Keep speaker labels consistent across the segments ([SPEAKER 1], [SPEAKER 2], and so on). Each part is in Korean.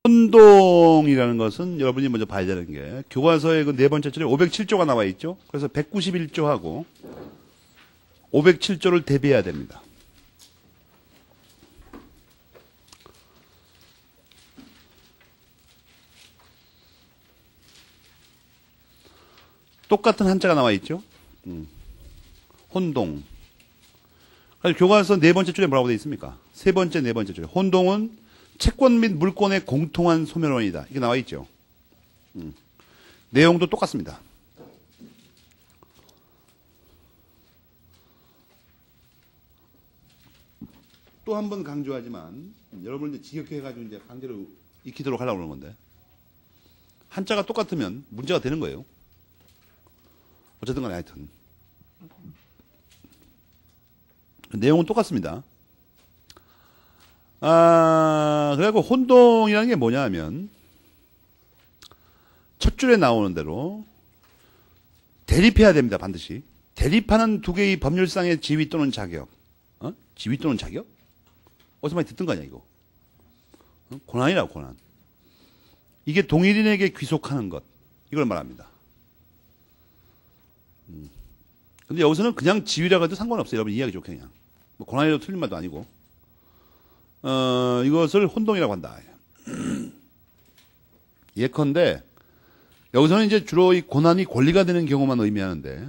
[SPEAKER 1] 혼동이라는 것은 여러분이 먼저 봐야 되는 게 교과서의 그 네 번째 줄에 507조가 나와 있죠. 그래서 191조하고 507조를 대비해야 됩니다. 똑같은 한자가 나와 있죠. 혼동. 그래서 교과서 네 번째 줄에 뭐라고 되어 있습니까? 세 번째, 네 번째 줄에 혼동은 채권 및 물권의 공통한 소멸원이다. 이게 나와 있죠. 내용도 똑같습니다. 또 한 번 강조하지만 여러분들 지역해가지고 이제 강제로 익히도록 하려고 그러는 건데 한자가 똑같으면 문제가 되는 거예요. 어쨌든 간에 하여튼 내용은 똑같습니다. 그래갖고 혼동이라는 게 뭐냐 하면 첫 줄에 나오는 대로 대립해야 됩니다. 반드시. 대립하는 두 개의 법률상의 지위 또는 자격. 지위 또는 자격? 어디서 많이 듣던 거 아니야 이거. 고난이라고 고난. 이게 동일인에게 귀속하는 것. 이걸 말합니다. 근데 여기서는 그냥 지위라고 해도 상관없어요. 여러분 이해하기 좋게 그냥. 뭐 고난이라도 틀린 말도 아니고. 이것을 혼동이라고 한다. 예컨대 여기서는 이제 주로 이 고난이 권리가 되는 경우만 의미하는데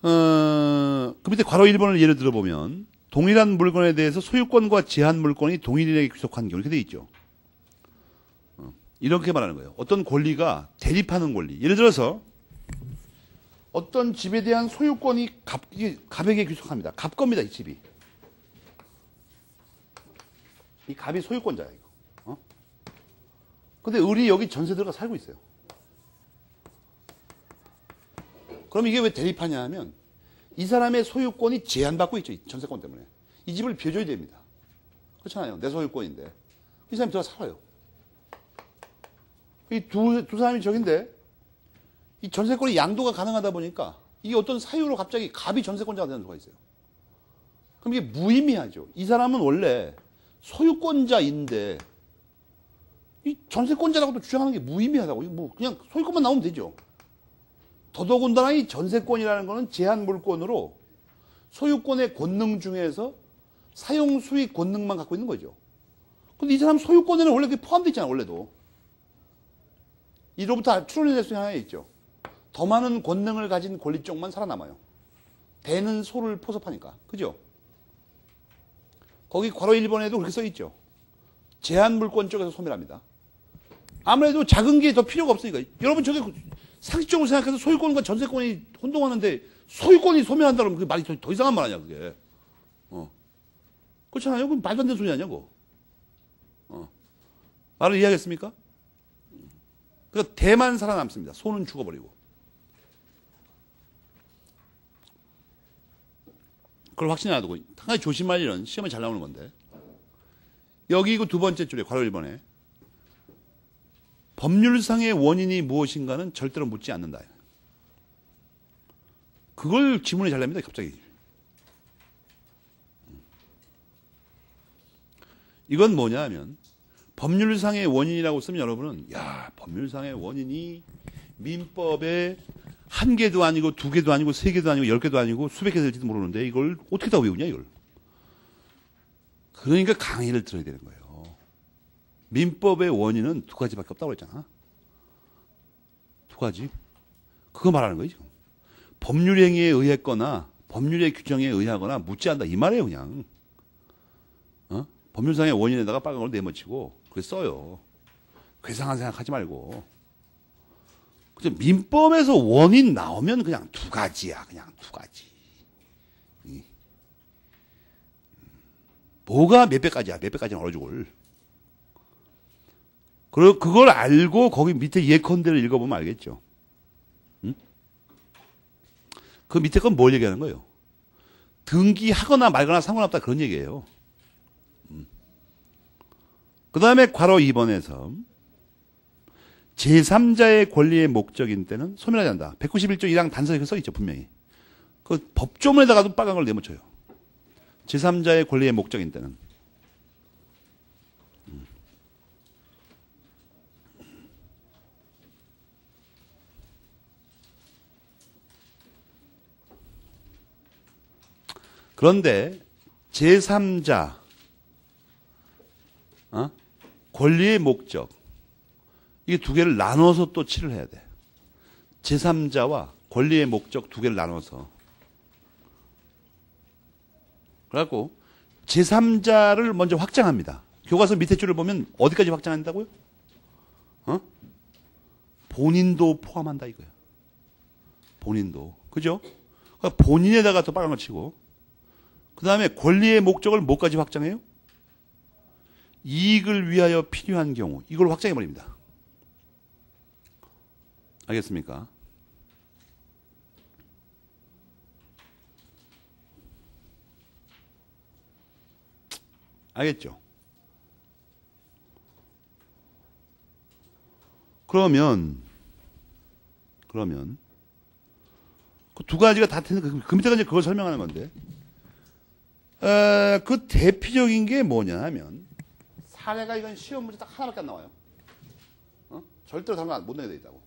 [SPEAKER 1] 그 밑에 괄호 1번을 예를 들어보면 동일한 물건에 대해서 소유권과 제한 물건이 동일인에게 귀속한 경우 이렇게 돼 있죠. 이렇게 말하는 거예요. 어떤 권리가 대립하는 권리. 예를 들어서 어떤 집에 대한 소유권이 갑에게 귀속합니다. 갑 겁니다, 이 집이. 이 갑이 소유권자야, 이거. 근데 을이 여기 전세 들어가 살고 있어요. 그럼 이게 왜 대립하냐 하면 이 사람의 소유권이 제한받고 있죠, 이 전세권 때문에. 이 집을 비워줘야 됩니다. 그렇잖아요. 내 소유권인데. 이 사람이 들어가 살아요. 이 두 사람이 저긴데 이 전세권이 양도가 가능하다 보니까 이게 어떤 사유로 갑자기 갑이 전세권자가 되는 수가 있어요. 그럼 이게 무의미하죠. 이 사람은 원래 소유권자인데 이 전세권자라고도 주장하는 게 무의미하다고. 뭐 그냥 소유권만 나오면 되죠. 더더군다나 이 전세권이라는 거는 제한 물권으로 소유권의 권능 중에서 사용 수익 권능만 갖고 있는 거죠. 근데 이 사람 소유권에는 원래 그게 포함되어 있잖아요. 원래도. 이로부터 추론의 대상이 하나 있죠. 더 많은 권능을 가진 권리 쪽만 살아남아요. 대는 소를 포섭하니까. 그죠? 거기 괄호 1번에도 그렇게 써 있죠. 제한 물권 쪽에서 소멸합니다. 아무래도 작은 게 더 필요가 없으니까. 여러분 저게 상식적으로 생각해서 소유권과 전세권이 혼동하는데 소유권이 소멸한다 그러면 그게 말이 더 이상한 말 아니야 그게. 그렇잖아요. 그럼 말도 안 되는 소리 아니냐고. 말을 이해하겠습니까? 그러니까 대만 살아남습니다. 소는 죽어버리고. 그걸 확신해 놔두고 한 가지 조심할 일은 시험에 잘 나오는 건데 여기 그 두 번째 줄에 괄호 1번에 법률상의 원인이 무엇인가는 절대로 묻지 않는다. 그걸 지문에 잘 냅니다. 갑자기. 이건 뭐냐 하면 법률상의 원인이라고 쓰면 여러분은 야 법률상의 원인이 민법에 한 개도 아니고 두 개도 아니고 세 개도 아니고 10개도 아니고 수백 개 될지도 모르는데 이걸 어떻게 다 외우냐 이걸. 그러니까 강의를 들어야 되는 거예요. 민법의 원인은 두 가지밖에 없다고 그랬잖아. 두 가지. 그거 말하는 거예요 지금. 법률행위에 의했거나 법률의 규정에 의하거나 묻지 않는다 이 말이에요 그냥. 법률상의 원인에다가 빨간 걸 내모치고 그렇게 써요. 괴상한 생각하지 말고. 그죠? 민법에서 원인 나오면 그냥 두 가지야. 그냥 두 가지. 뭐가 몇 배까지야. 몇 배까지는 어느 죽을. 그걸 알고 거기 밑에 예컨대를 읽어보면 알겠죠. 응? 그 밑에 건 뭘 얘기하는 거예요? 등기하거나 말거나 상관없다 그런 얘기예요. 그 다음에 괄호 2번에서 제3자의 권리의 목적인 때는 소멸하지 않는다. 191조 1항 단서에 써 있죠 분명히. 그 법조문에다가도 빨간 걸 내묻혀요. 제3자의 권리의 목적인 때는. 그런데 제3자, 권리의 목적, 이게 두 개를 나눠서 또 치를 해야 돼. 제3자와 권리의 목적 두 개를 나눠서. 그래갖고 제3자를 먼저 확장합니다. 교과서 밑에 줄을 보면 어디까지 확장한다고요? 본인도 포함한다 이거야. 본인도. 그죠? 그러니까 본인에다가 또 빨간 거 치고. 그 다음에 권리의 목적을 뭐까지 확장해요? 이익을 위하여 필요한 경우. 이걸 확장해버립니다. 알겠습니까? 알겠죠? 그러면 그 두 가지가 다 되는 그 밑에가 이제 그걸 설명하는 건데 그 대표적인 게 뭐냐 하면 사례가 이건 시험 문제 딱 하나밖에 안 나와요. 절대로 다른 거 못 내게 돼 있다고.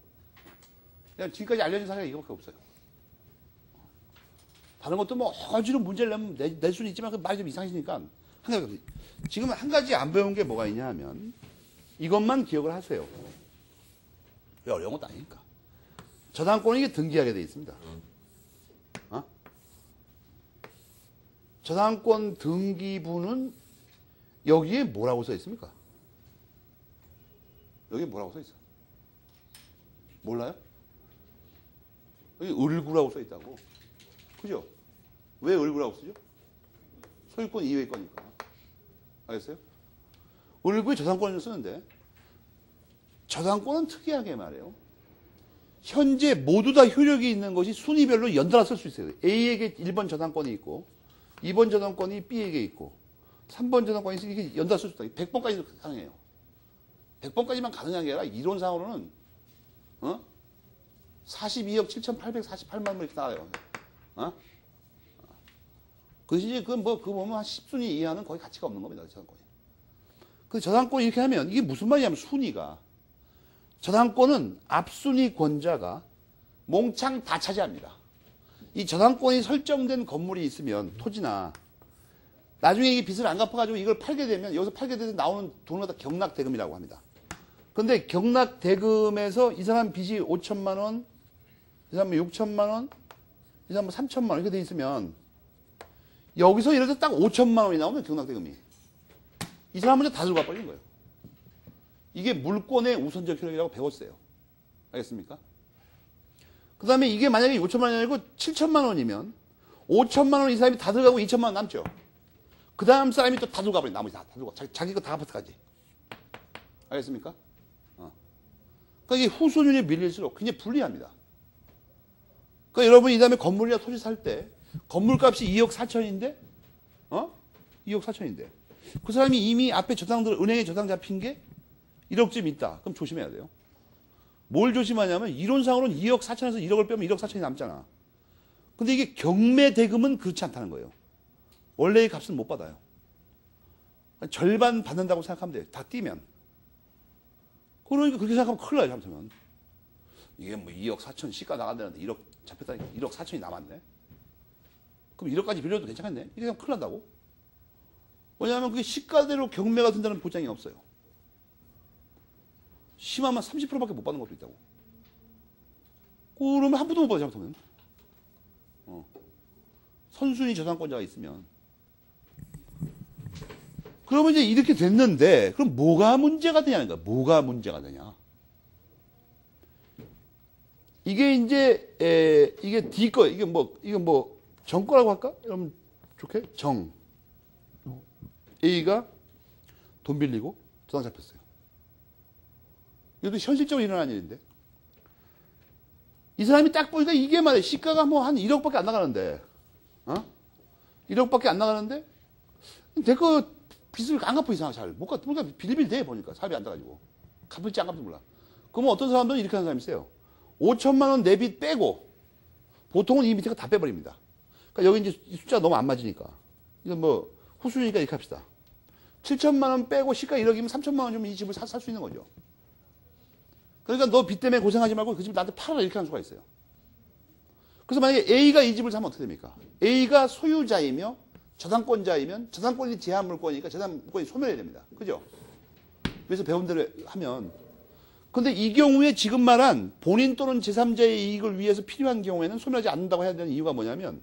[SPEAKER 1] 그냥 지금까지 알려진 사례가 이거밖에 없어요. 다른 것도 뭐 어지로 문제를 내면 낼 수는 있지만 그 말이 좀 이상해지니까 한 가지. 지금 한 가지 안 배운 게 뭐가 있냐 하면 이것만 기억을 하세요. 어려운 것도 아니니까. 저당권은 이게 등기하게 돼 있습니다. 저당권 등기부는 여기에 뭐라고 써 있습니까? 여기에 뭐라고 써 있어? 몰라요? 여기 을구라고 써 있다고. 그죠? 왜 을구라고 쓰죠? 소유권 이외의 거니까. 알겠어요? 을구에 저당권을 쓰는데 저당권은 특이하게 말해요. 현재 모두 다 효력이 있는 것이 순위별로 연달아 쓸 수 있어요. A에게 1번 저당권이 있고 2번 저당권이 B에게 있고 3번 저당권이 있으니 이게 연달아 쓸 수 있다. 100번까지도 가능해요. 100번까지만 가능한 게 아니라 이론상으로는 42억 7,848만 원 이렇게 나와요. 그 이제 그거 보면 한 10순위 이하는 거의 가치가 없는 겁니다. 저당권이. 그 저당권이 이렇게 하면 이게 무슨 말이냐면 순위가 저당권은 앞순위 권자가 몽창 다 차지합니다. 이 저당권이 설정된 건물이 있으면 토지나 나중에 이 빚을 안 갚아가지고 이걸 팔게 되면 여기서 팔게 되면 나오는 돈을 다 경락대금이라고 합니다. 그런데 경락대금에서 이 사람 빚이 5천만 원, 이 사람은 6천만 원, 이 사람은 3천만 원 이렇게 돼 있으면 여기서 예를 들어 딱 5천만 원이 나오면 경락대금이 이 사람 먼저 다 들고 가버리는 거예요. 이게 물권의 우선적 효력이라고 배웠어요. 알겠습니까? 그 다음에 이게 만약에 5천만 원이 아니고 7천만 원이면 5천만 원 이 사람이 다 들어가고 2천만 원 남죠. 그 다음 사람이 또 다 들고 가버려요. 나머지 다 들고 자기 거 다 아파트까지. 알겠습니까? 그러니까 이게 후순위에 밀릴수록 굉장히 불리합니다. 그러니까 여러분 이 다음에 건물이나 토지 살 때 건물값이 2억 4천인데 2억 4천인데 그 사람이 이미 앞에 은행에 저당 잡힌 게 1억쯤 있다. 그럼 조심해야 돼요. 뭘 조심하냐면 이론상으로는 2억 4천에서 1억을 빼면 1억 4천이 남잖아. 근데 이게 경매대금은 그렇지 않다는 거예요. 원래의 값은 못 받아요. 절반 받는다고 생각하면 돼요. 다 뛰면. 그러니까 그렇게 생각하면 큰일 나요. 잘못하면. 이게 뭐 2억 4천 시가 나간다는데 1억 잡혔다니까 1억 4천이 남았네. 그럼 1억까지 빌려도 괜찮겠네. 이렇게 하면 큰일 난다고. 왜냐하면 그게 시가대로 경매가 된다는 보장이 없어요. 심하면 30%밖에 못 받는 것도 있다고. 그러면 한 푼도 못 받아, 잘못하면. 선순위 저당권자가 있으면. 그러면 이제 이렇게 됐는데, 그럼 뭐가 문제가 되냐는 거야. 뭐가 문제가 되냐. 이게 이제, 이게 D 거, 이게 뭐, 정 거라고 할까? 여러분, 좋게? 정. A가 돈 빌리고 저당 잡혔어요. 이것도 현실적으로 일어난 일인데. 이 사람이 딱 보니까 이게 말이야. 시가가 뭐 한 1억밖에 안 나가는데. 1억밖에 안 나가는데. 내 거 빚을 안 갚아 이상하게 잘. 못 갚아. 그러니까 빌빌 돼 보니까. 사업이 안 돼가지고. 갚을지 안 갚을지 몰라. 그러면 어떤 사람들은 이렇게 하는 사람이 있어요. 5천만 원 내 빚 빼고. 보통은 이 밑에가 다 빼버립니다. 그러니까 여기 이제 숫자가 너무 안 맞으니까. 이건 뭐 후순위니까 이렇게 합시다. 7천만 원 빼고 시가 1억이면 3천만 원 주면 이 집을 살 수 있는 거죠. 그러니까 너 빚 때문에 고생하지 말고 그 집을 나한테 팔아라 이렇게 하는 수가 있어요. 그래서 만약에 A가 이 집을 사면 어떻게 됩니까? A가 소유자이며 저당권자이면 저당권이 제한 물권이니까 제한 물권이 소멸해야 됩니다. 그죠? 그래서 배운 대로 하면. 근데 이 경우에 지금 말한 본인 또는 제3자의 이익을 위해서 필요한 경우에는 소멸하지 않는다고 해야 되는 이유가 뭐냐면,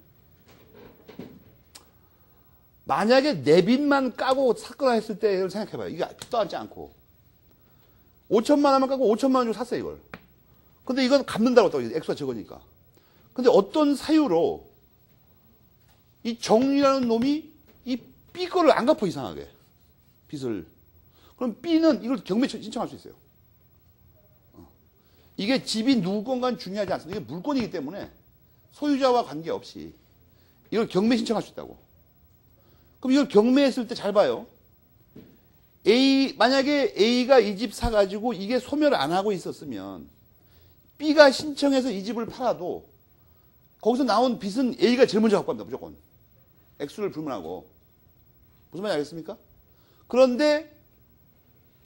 [SPEAKER 1] 만약에 내 빚만 까고 샀거나 했을 때를 생각해봐요. 이게 떠안지 않고 5천만 원만 까고 5천만 원 주고 샀어요, 이걸. 근데 이건 갚는다고 했다고, 액수가 적으니까. 근데 어떤 사유로 이 정이라는 놈이 이 B 거를 안 갚아, 이상하게. 빚을. 그럼 B는 이걸 경매 신청할 수 있어요. 이게 집이 누구 건간 중요하지 않습니다. 이게 물건이기 때문에 소유자와 관계없이 이걸 경매 신청할 수 있다고. 그럼 이걸 경매했을 때 잘 봐요. 만약에 A가 이 집 사가지고 이게 소멸 안 하고 있었으면 B가 신청해서 이 집을 팔아도 거기서 나온 빚은 A가 제일 먼저 갖고 갑니다, 무조건. 액수를 불문하고. 무슨 말인지 알겠습니까? 그런데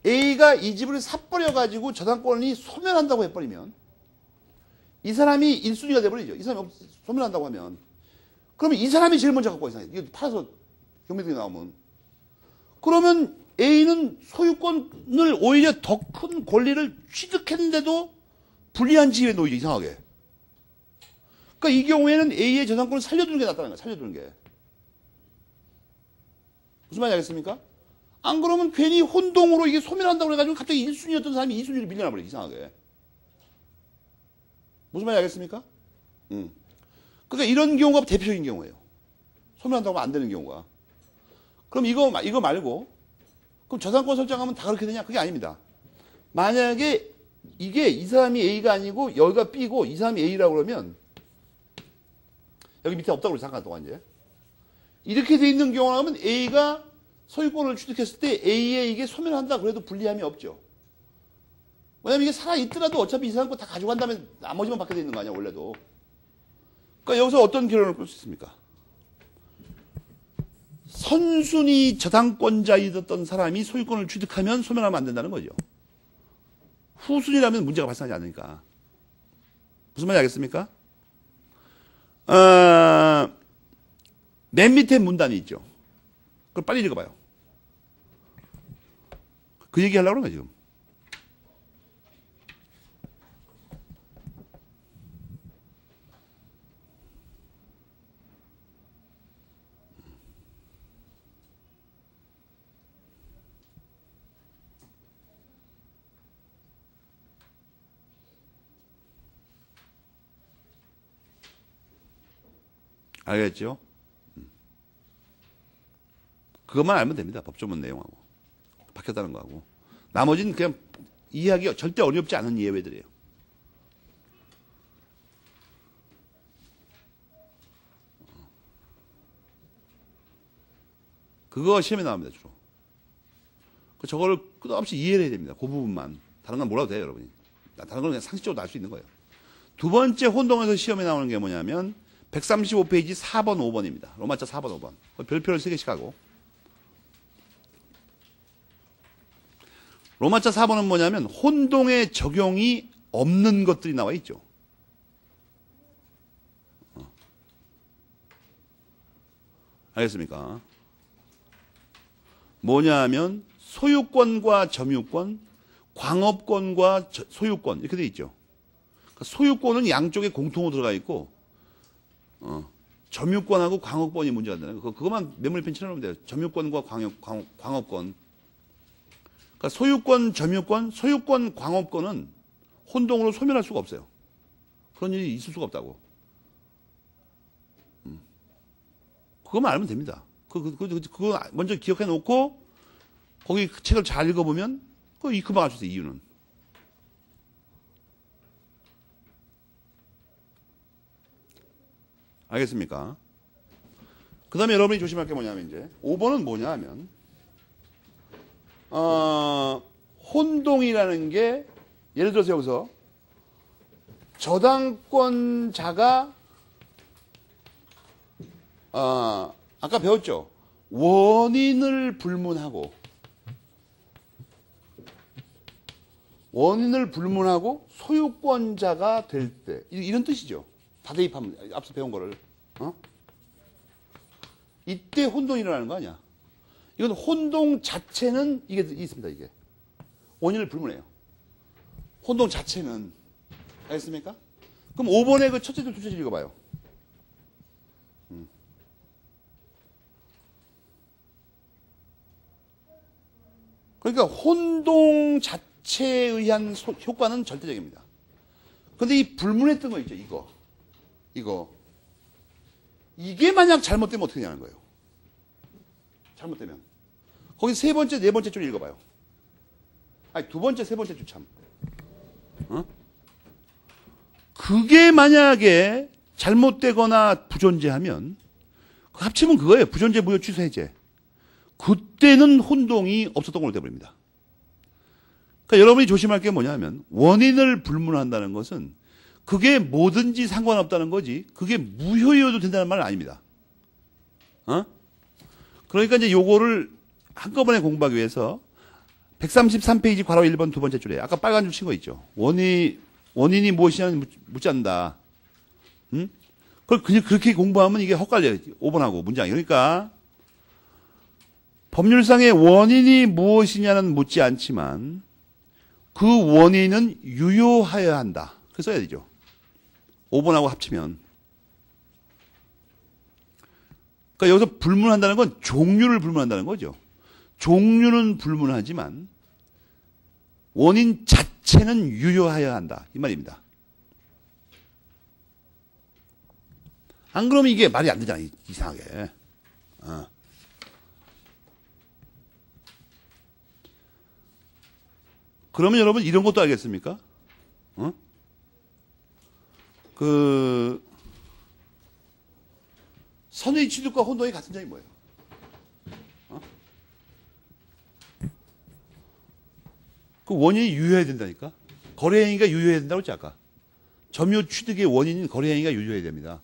[SPEAKER 1] A가 이 집을 사버려가지고 저당권이 소멸한다고 해버리면 이 사람이 1순위가 돼버리죠. 이 사람이 소멸한다고 하면. 그러면 이 사람이 제일 먼저 갖고 가, 이상해. 이거 팔아서 경매등이 나오면. 그러면 A는 소유권을 오히려 더 큰 권리를 취득했는데도 불리한 지위에 놓이죠, 이상하게. 그러니까 이 경우에는 A의 저당권을 살려두는 게 낫다는 거야, 살려두는 게. 무슨 말인지 알겠습니까? 안 그러면 괜히 혼동으로 이게 소멸한다고 해가지고 갑자기 1순위였던 사람이 2순위로 밀려나버려, 이상하게. 무슨 말인지 알겠습니까? 그러니까 이런 경우가 대표적인 경우예요. 소멸한다고 하면 안 되는 경우가. 그럼 이거 말고, 그럼 저당권 설정하면 다 그렇게 되냐? 그게 아닙니다. 만약에 이게 이 사람이 A가 아니고 여기가 B고 이 사람이 A라고 그러면 여기 밑에 없다고 그래서 잠깐 동안 이제 이렇게 돼 있는 경우라면 A가 소유권을 취득했을 때 A에 이게 소멸한다 그래도 불리함이 없죠. 왜냐면 이게 살아있더라도 어차피 이 사람 거 다 가져간 다음에 나머지만 받게 돼 있는 거 아니야, 원래도. 그러니까 여기서 어떤 결론을 끌 수 있습니까? 선순위 저당권자이었던 사람이 소유권을 취득하면 소멸하면 안 된다는 거죠. 후순위라면 문제가 발생하지 않으니까. 무슨 말인지 알겠습니까? 맨 밑에 문단이 있죠. 그걸 빨리 읽어봐요. 그 얘기 하려고 그런 거야, 지금. 알겠죠? 그것만 알면 됩니다. 법조문 내용하고. 바뀌었다는 거하고. 나머지는 그냥 이해하기 절대 어렵지 않은 예외들이에요. 그거 시험에 나옵니다, 주로. 저거를 끝없이 이해를 해야 됩니다. 그 부분만. 다른 건 몰라도 돼요, 여러분이. 다른 건 그냥 상식적으로 알 수 있는 거예요. 두 번째 혼동에서 시험에 나오는 게 뭐냐면 135페이지 4번, 5번입니다. 로마자 4번, 5번. 별표를 3개씩 하고. 로마자 4번은 뭐냐면 혼동의 적용이 없는 것들이 나와 있죠. 알겠습니까? 뭐냐면 소유권과 점유권, 광업권과 소유권 이렇게 돼 있죠. 그러니까 소유권은 양쪽에 공통으로 들어가 있고 점유권하고 광업권이 문제가 되는 거예요. 그것만 메모리펜 쳐놓으면 돼요. 점유권과 광업권. 그러니까 소유권, 점유권, 소유권, 광업권은 혼동으로 소멸할 수가 없어요. 그런 일이 있을 수가 없다고. 그것만 알면 됩니다. 그거 먼저 기억해 놓고 거기 그 책을 잘 읽어보면 금방 알 수 있어요, 이유는. 알겠습니까? 그 다음에 여러분이 조심할 게 뭐냐면 이제 5번은 뭐냐 하면 혼동이라는 게 예를 들어서 여기서 저당권자가 아까 배웠죠? 원인을 불문하고 소유권자가 될 때 이런 뜻이죠. 다 대입하면 앞서 배운 거를 이때 혼동이 일어나는 거 아니야. 이건 혼동 자체는 이게 있습니다. 이게 원인을 불문해요. 혼동 자체는. 알겠습니까? 그럼 5번에 그 첫째 줄, 둘째 줄 읽어봐요. 그러니까 혼동 자체에 의한 효과는 절대적입니다. 근데 이 불문했던 거 있죠. 이거. 이게 만약 잘못되면 어떻게 되냐는 거예요. 잘못되면. 거기 세 번째, 네 번째 줄 읽어봐요. 아니, 두 번째, 세 번째 줄 참. 그게 만약에 잘못되거나 부존재하면, 합치면 그거예요. 부존재, 무효, 취소, 해제. 그때는 혼동이 없었던 걸로 돼버립니다. 그러니까 여러분이 조심할 게 뭐냐면, 원인을 불문한다는 것은 그게 뭐든지 상관없다는 거지, 그게 무효여도 된다는 말은 아닙니다. 그러니까 이제 요거를 한꺼번에 공부하기 위해서 133페이지 괄호 1번 두 번째 줄에 아까 빨간 줄 친 거 있죠. 원인이 무엇이냐는 묻지 않는다. 그걸 그냥 그렇게 공부하면 이게 헛갈려요. 5번하고 문장이. 그러니까 법률상의 원인이 무엇이냐는 묻지 않지만 그 원인은 유효하여야 한다. 그렇게 써야 되죠. 5번하고 합치면. 그러니까 여기서 불문한다는 건 종류를 불문한다는 거죠. 종류는 불문하지만 원인 자체는 유효하여야 한다. 이 말입니다. 안 그러면 이게 말이 안 되잖아. 이상하게. 그러면 여러분 이런 것도 알겠습니까? 선의 취득과 혼동이 같은 점이 뭐예요? 그 원인이 유효해야 된다니까? 거래행위가 유효해야 된다고 했지, 아까. 점유 취득의 원인인 거래행위가 유효해야 됩니다.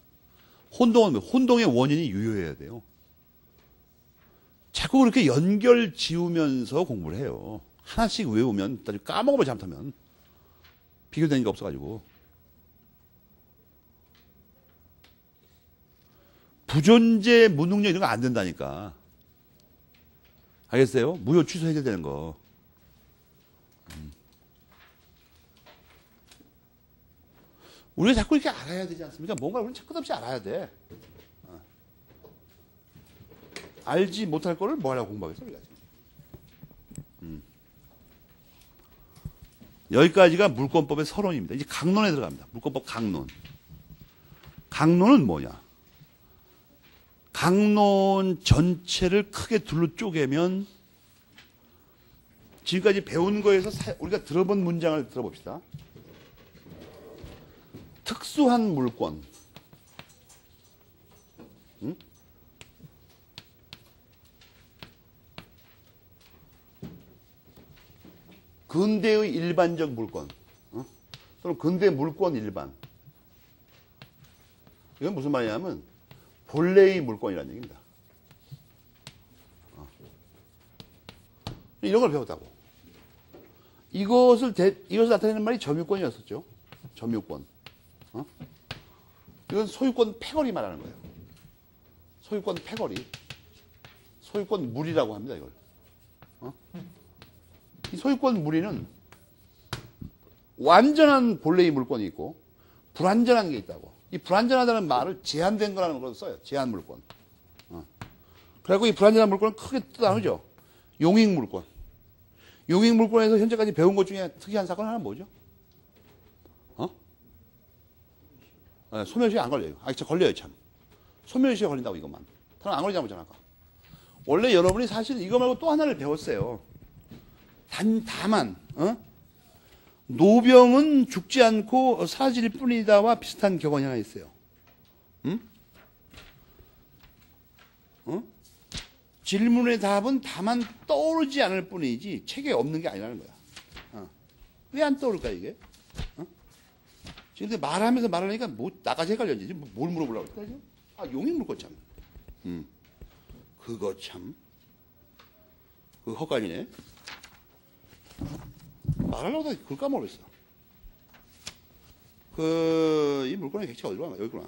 [SPEAKER 1] 혼동은 혼동의 원인이 유효해야 돼요. 자꾸 그렇게 연결 지우면서 공부를 해요. 하나씩 외우면 나중에 까먹어버려, 잘못하면. 비교되는 게 없어가지고. 부존재, 무능력 이런 거 안 된다니까. 알겠어요? 무효 취소 해야 되는 거. 우리가 자꾸 이렇게 알아야 되지 않습니까? 뭔가 우리는 끝없이 알아야 돼. 알지 못할 거를 뭐 하려고 공부하겠어, 우리가. 여기까지가 물권법의 서론입니다. 이제 강론에 들어갑니다. 물권법 강론. 강론은 뭐냐? 강론 전체를 크게 둘로 쪼개면 지금까지 배운 거에서 우리가 들어본 문장을 들어봅시다. 특수한 물권. 근대의 일반적 물권. 또는 근대 물권 일반. 이건 무슨 말이냐면 본래의 물권이라는 얘기입니다. 이런 걸 배웠다고. 이것을 나타내는 말이 점유권이었었죠. 점유권. 이건 소유권 패거리 말하는 거예요. 소유권 패거리. 소유권 무리라고 합니다, 이걸. 이 소유권 무리는 완전한 본래의 물권이 있고 불완전한 게 있다고. 이 불완전하다는 말을 제한된 거라는 걸로 써요. 제한 물권. 그리고 이 불완전한 물권은 크게 나누죠. 용익 물권. 용익 물권에서 현재까지 배운 것 중에 특이한 사건 하나 뭐죠? 소멸시효에 안 걸려요. 진짜 걸려요, 참. 소멸시효에 걸린다고, 이것만. 다른 안 걸리자고 했잖아, 아까. 원래 여러분이 사실 이거 말고 또 하나를 배웠어요. 다만, 노병은 죽지 않고 사라질 뿐이다와 비슷한 격언이 하나 있어요. 질문의 답은 다만 떠오르지 않을 뿐이지 책에 없는 게 아니라는 거야. 왜 안 떠오를까, 이게? 근데 말하면서 말하니까 나까지 헷갈렸지. 뭘 물어보려고 그랬지? 용익 물권 참. 그거 참. 그거 헛갈리네. 말하려고 하다 그걸 까먹었어. 이 물건의 객체가 어디로 가나? 여기구나.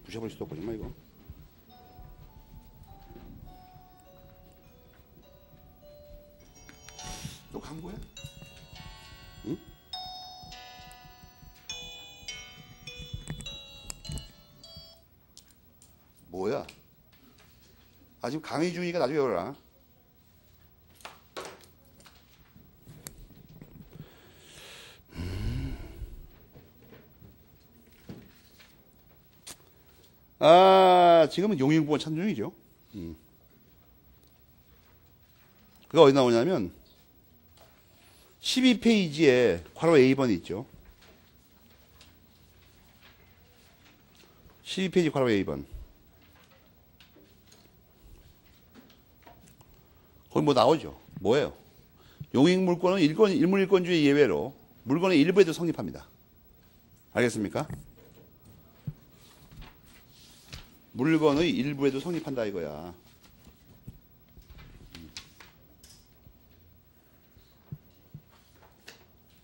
[SPEAKER 1] 부셔버릴 수도 없고 정말 이거. 또 광고야? 응? 뭐야? 아 지금 강의중이니까 나중에 열어라. 아 지금은 용인부원 찾는 중이죠. 그가 어디 나오냐면 12페이지에 괄호 A번이 있죠. 12페이지 괄호 A번. 거기 뭐 나오죠. 뭐예요? 용익물권은 일물일권주의 예외로 물건의 일부에도 성립합니다. 알겠습니까? 물건의 일부에도 성립한다 이거야.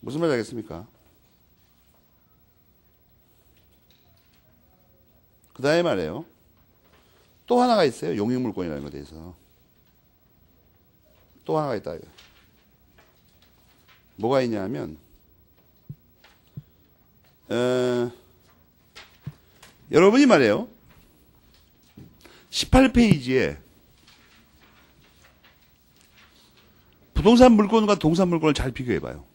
[SPEAKER 1] 무슨 말인지 알겠습니까? 그 다음에 말이에요. 또 하나가 있어요. 용익물권이라는 것에 대해서. 또 하나가 있다. 이거. 뭐가 있냐면 여러분이 말이에요. 18페이지에 부동산 물권과 동산 물권을 잘 비교해봐요.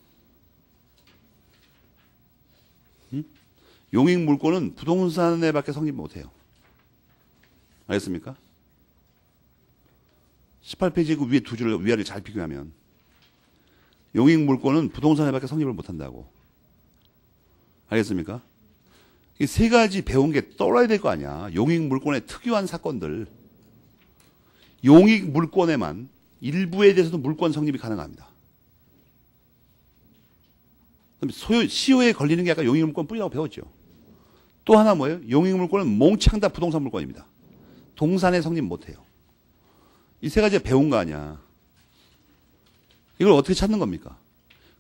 [SPEAKER 1] 용익 물권은 부동산에 밖에 성립 못해요. 알겠습니까? 18페이지 그 위에 두 줄을 위아래를 잘 비교하면 용익 물권은 부동산에 밖에 성립을 못한다고. 알겠습니까? 이 세 가지 배운 게 떠올라야 될 거 아니야. 용익 물권의 특유한 사건들. 용익 물권에만 일부에 대해서도 물권 성립이 가능합니다. 시효에 걸리는 게 아까 용익 물권 뿐이라고 배웠죠. 또 하나 뭐예요? 용익 물권은 몽창 다 부동산 물권입니다. 동산에 성립 못해요. 이 세 가지 배운 거 아니야. 이걸 어떻게 찾는 겁니까?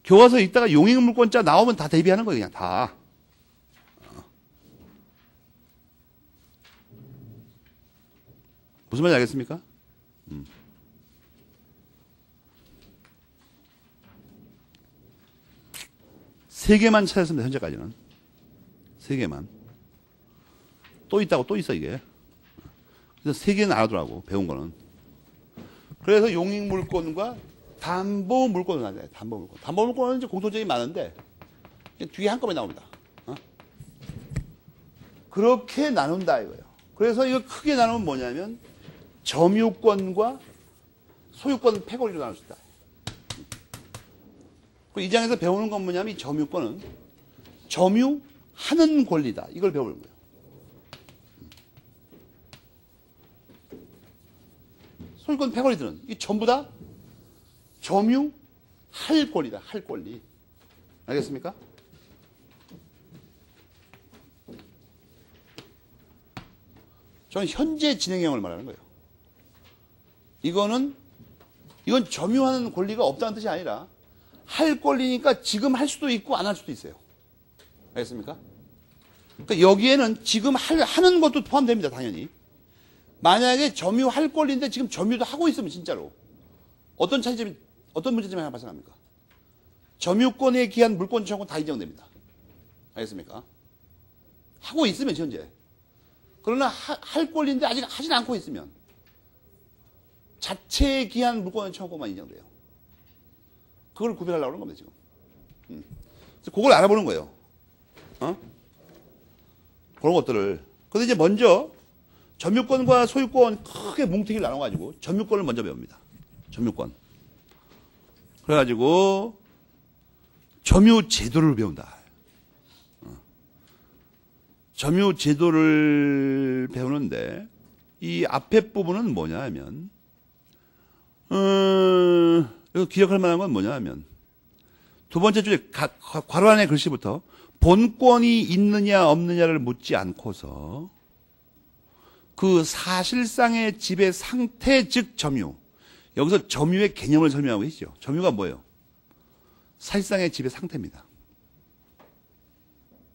[SPEAKER 1] 교과서에 있다가 용익 물권자 나오면 다 대비하는 거예요. 그냥 다. 무슨 말인지 알겠습니까? 세 개만 찾았습니다. 현재까지는. 세 개만. 또 있다고 또 있어 이게. 그래서 세 개는 알아두라고 배운 거는. 그래서 용익물권과 담보물권을 나눠요. 담보물권. 담보물권은 이제 공통점이 많은데 뒤에 한꺼번에 나옵니다. 그렇게 나눈다 이거예요. 그래서 이거 크게 나누면 뭐냐면 점유권과 소유권 패거리로 나눌 수 있다. 이 장에서 배우는 건 뭐냐면 이 점유권은 점유하는 권리다. 이걸 배우는 거예요. 소유권 패거리들은 이 전부 다 점유할 권리다. 할 권리. 알겠습니까? 저는 현재 진행형을 말하는 거예요. 이건 점유하는 권리가 없다는 뜻이 아니라 할 권리니까 지금 할 수도 있고 안 할 수도 있어요. 알겠습니까? 그러니까 여기에는 지금 하는 것도 포함됩니다. 당연히. 만약에 점유할 권리인데 지금 점유도 하고 있으면 진짜로 어떤 문제점이 하나 발생합니까? 점유권에 기한 물권 청구 다 인정됩니다. 알겠습니까? 하고 있으면 현재. 그러나 할 권리인데 아직 하진 않고 있으면 자체에 기한 물권 청구만 인정돼요. 그걸 구별하려고 하는 겁니다, 지금. 그래서 그걸 알아보는 거예요. 그런 것들을. 근데 이제 먼저 점유권과 소유권 크게 뭉태기를 나눠가지고 점유권을 먼저 배웁니다. 점유권. 그래가지고 점유제도를 배운다. 점유제도를 배우는데 이 앞에 부분은 뭐냐 하면 이거 기억할 만한 건 뭐냐 하면 두 번째 줄에 괄호 안의 글씨부터 본권이 있느냐 없느냐를 묻지 않고서 그 사실상의 지배 상태 즉 점유. 여기서 점유의 개념을 설명하고 계시죠. 점유가 뭐예요? 사실상의 지배 상태입니다.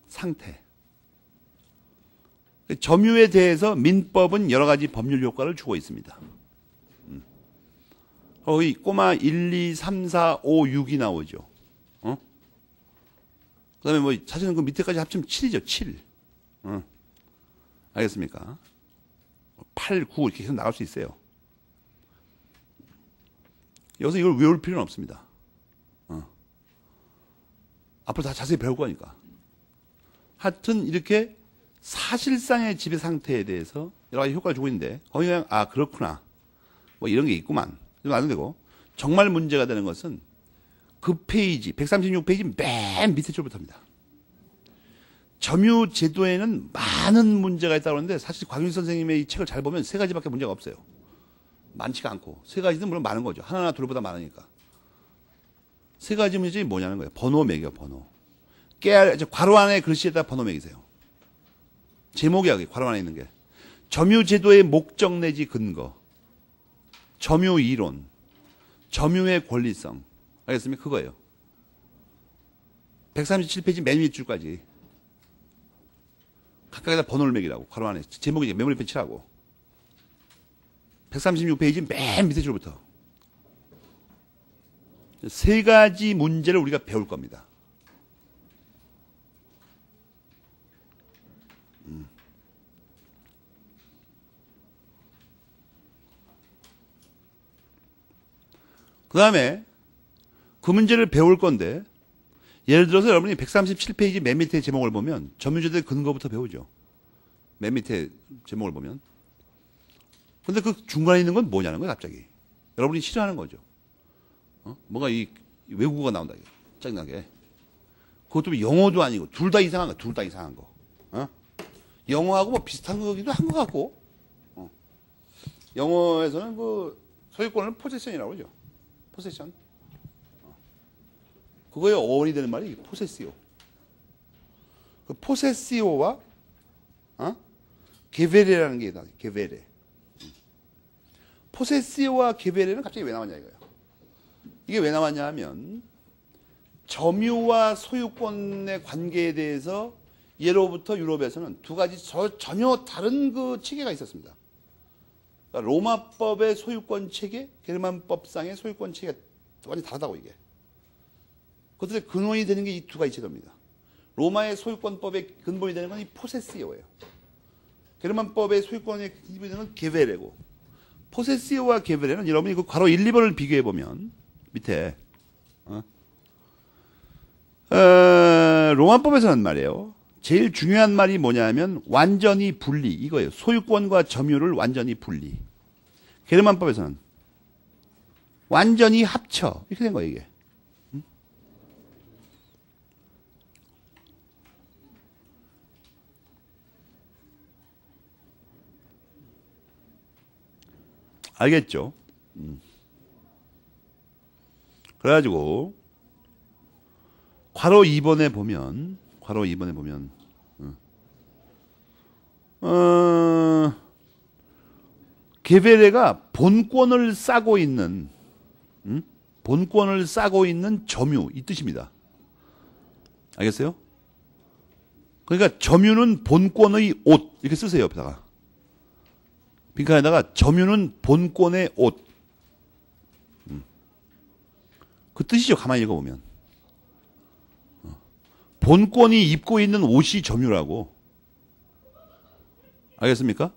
[SPEAKER 1] 상태. 점유에 대해서 민법은 여러 가지 법률 효과를 주고 있습니다. 거기 꼬마 1, 2, 3, 4, 5, 6이 나오죠. 그 다음에 뭐 사실은 그 밑에까지 합치면 7이죠. 7. 알겠습니까? 8, 9 이렇게 계속 나갈 수 있어요. 여기서 이걸 외울 필요는 없습니다. 앞으로 다 자세히 배울 거니까. 하여튼 이렇게 사실상의 지배 상태에 대해서 여러 가지 효과를 주고 있는데 거기 그냥 아 그렇구나 뭐 이런 게 있구만 이러면 안 되고 정말 문제가 되는 것은 그 페이지 136페이지 맨 밑에 줄부터입니다. 점유 제도에는 많은 문제가 있다고 하는데 사실 곽윤 선생님의 이 책을 잘 보면 세 가지밖에 문제가 없어요. 많지가 않고 세 가지는 물론 많은 거죠. 하나나 둘보다 많으니까. 세 가지 문제점이 뭐냐는 거예요. 번호 매겨 번호. 괄호 안에 글씨에다 번호 매기세요. 제목이 여기 괄호 안에 있는 게 점유 제도의 목적 내지 근거, 점유 이론, 점유의 권리성. 알겠습니까? 그거예요. 137페이지 맨 윗줄까지 각각에다 번호를 매기라고 괄호 안에 제목이 메모리펜 치라고 136페이지 맨 밑에 줄부터 세 가지 문제를 우리가 배울 겁니다. 그 다음에 그 문제를 배울 건데 예를 들어서 여러분이 137페이지 맨 밑에 제목을 보면 점유제도의 근거부터 배우죠. 맨 밑에 제목을 보면. 근데 그 중간에 있는 건 뭐냐는 거예요, 갑자기. 여러분이 싫어하는 거죠. 뭔가 이 외국어가 나온다, 이게. 짜증나게. 그것도 영어도 아니고, 둘 다 이상한 거, 둘 다 이상한 거. 영어하고 뭐 비슷한 거기도 한 것 같고, 영어에서는 그 소유권을 포세션이라고 그러죠. 포세션. 그거에 어원이 되는 말이 포세시오. 그 포세시오와 게베레라는 게 있다. 게베레. 포세시오와 게베레는 갑자기 왜 나왔냐 이거예요. 이게 왜 나왔냐 하면 점유와 소유권의 관계에 대해서 예로부터 유럽에서는 두 가지 전혀 다른 그 체계가 있었습니다. 그러니까 로마법의 소유권 체계, 게르만법상의 소유권 체계가 완전히 다르다고 이게. 그것들의 근원이 되는 게 이 두 가지 제도입니다. 로마의 소유권법의 근본이 되는 건 이 포세시오예요. 게르만법의 소유권의 근본이 되는 건 게베레고. 포세시오와 게베레는 여러분이 그 괄호 1, 2번을 비교해 보면 밑에 로마법에서는 말이에요. 제일 중요한 말이 뭐냐면 완전히 분리 이거예요. 소유권과 점유를 완전히 분리. 게르만법에서는 완전히 합쳐 이렇게 된 거예요 이게. 알겠죠? 그래가지고 괄호 2번에 보면 게베레가 본권을 싸고 있는 점유 이 뜻입니다. 알겠어요? 그러니까 점유는 본권의 옷 이렇게 쓰세요 옆에다가. 빈칸에다가 점유는 본권의 옷. 그 뜻이죠. 가만히 읽어보면. 본권이 입고 있는 옷이 점유라고. 알겠습니까?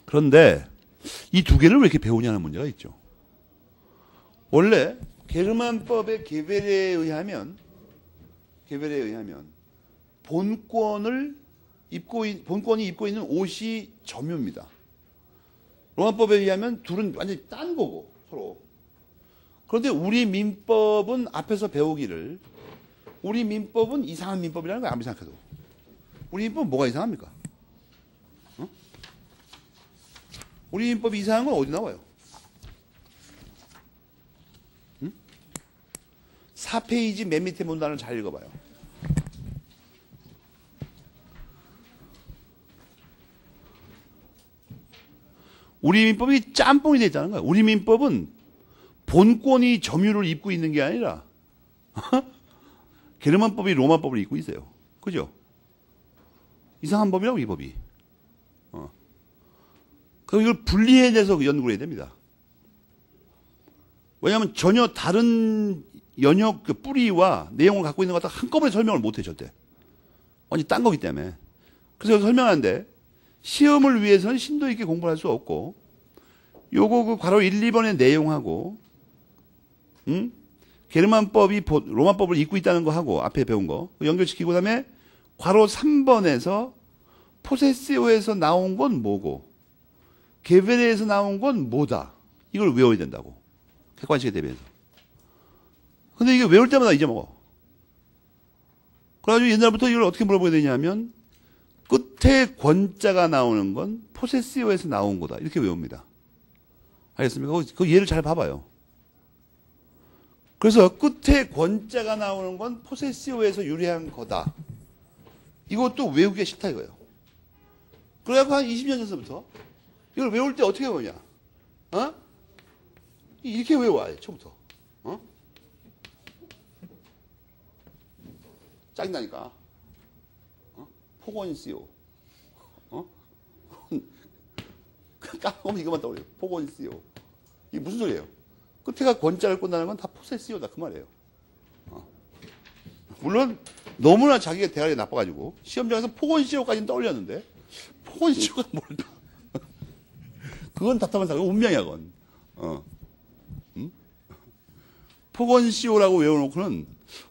[SPEAKER 1] 그런데 이 두 개를 왜 이렇게 배우냐는 문제가 있죠. 원래 게르만법의 게베레에 의하면 본권이 입고 있는 옷이 점유입니다. 로마법에 의하면 둘은 완전히 딴 거고 서로. 그런데 우리 민법은 앞에서 배우기를 우리 민법은 이상한 민법이라는 거야 아무리 생각해도. 우리 민법은 뭐가 이상합니까? 우리 민법이 이상한 건 어디 나와요? 4페이지 맨 밑에 문단을 잘 읽어봐요. 우리 민법이 짬뽕이 되어 있다는 거야. 우리 민법은 본권이 점유를 입고 있는 게 아니라 게르만법이 로마법을 잇고 있어요. 그죠? 이상한 법이라고, 이 법이. 그럼 이걸 분리해내서 연구를 해야 됩니다. 왜냐하면 전혀 다른 연역 그 뿌리와 내용을 갖고 있는 것 같아 한꺼번에 설명을 못해, 절대. 완전히 딴 거기 때문에. 그래서 설명하는데, 시험을 위해서는 심도 있게 공부를 할 수 없고, 요거 그 괄호 1, 2번의 내용하고, 게르만법이 로마법을 잇고 있다는 거 하고, 앞에 배운 거, 연결시키고, 그 다음에 괄호 3번에서 포세시오에서 나온 건 뭐고, 게베레에서 나온 건 뭐다. 이걸 외워야 된다고. 객관식에 대비해서. 근데 이게 외울 때마다 잊어먹어. 그래가지고 옛날부터 이걸 어떻게 물어보게 되냐면, 끝에 권자가 나오는 건 포세시오에서 나온 거다. 이렇게 외웁니다. 알겠습니까? 그 예를 잘 봐봐요. 그래서 끝에 권자가 나오는 건 포세시오에서 유래한 거다. 이것도 외우기가 싫다 이거예요. 그래갖고 한 20년 전서부터 이걸 외울 때 어떻게 외우냐? 이렇게 외워야 돼, 처음부터. 짜증나니까. 포건시오. 까먹으면 이것만 떠올려요. 포건시오. 이게 무슨 소리예요? 끝에가 권자를 꼰다는 건 다 포세시오다. 그 말이에요. 물론, 너무나 자기가 대가리가 나빠가지고, 시험장에서 포건시오까지는 떠올렸는데, 포건시오가 뭘까? 그건 답답한 사람, 운명이야, 그건. 포건시오라고 외워놓고는,